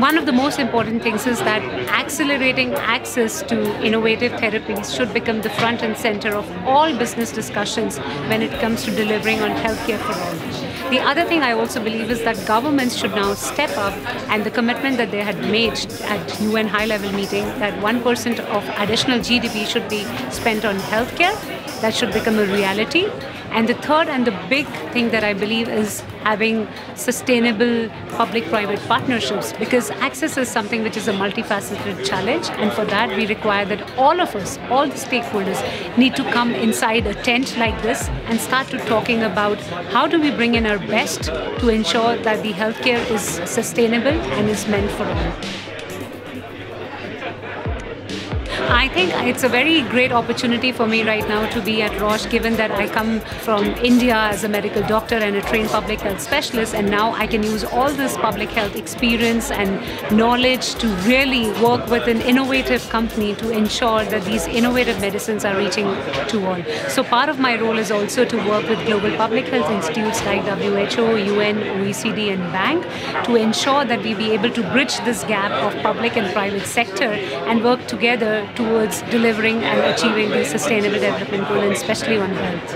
One of the most important things is that accelerating access to innovative therapies should become the front and center of all business discussions when it comes to delivering on healthcare for all. The other thing I also believe is that governments should now step up, and the commitment that they had made at UN high-level meeting that 1% of additional GDP should be spent on healthcare, that should become a reality. And the third and the big thing that I believe is having sustainable public-private partnerships, because access is something which is a multifaceted challenge, and for that we require that all of us, all the stakeholders, need to come inside a tent like this and start to talking about how do we bring in our best to ensure that the healthcare is sustainable and is meant for all. I think it's a very great opportunity for me right now to be at Roche, given that I come from India as a medical doctor and a trained public health specialist, and now I can use all this public health experience and knowledge to really work with an innovative company to ensure that these innovative medicines are reaching to all. So part of my role is also to work with global public health institutes like WHO, UN, OECD and Bank to ensure that we be able to bridge this gap of public and private sector and work together towards delivering and achieving the sustainable development goal, and especially on health.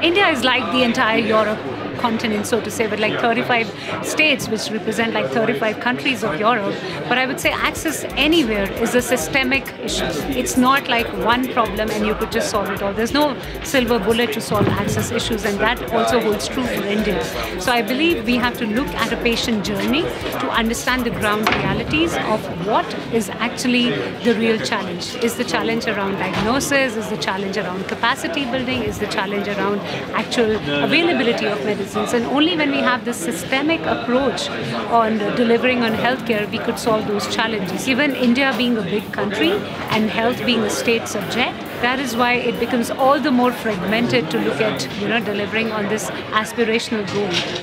India is like the entire Europe continent, so to say, with like 35 states which represent like 35 countries of Europe. But I would say access anywhere is a systemic issue. It's not like one problem and you could just solve it all. There's no silver bullet to solve access issues, and that also holds true for India. So I believe we have to look at a patient journey to understand the ground realities of what is actually the real challenge. Is the challenge around diagnosis? Is the challenge around capacity building? Is the challenge around actual availability of medicines? And only when we have this systemic approach on delivering on healthcare, we could solve those challenges. Given India being a big country and health being a state subject, that is why it becomes all the more fragmented to look at, delivering on this aspirational goal.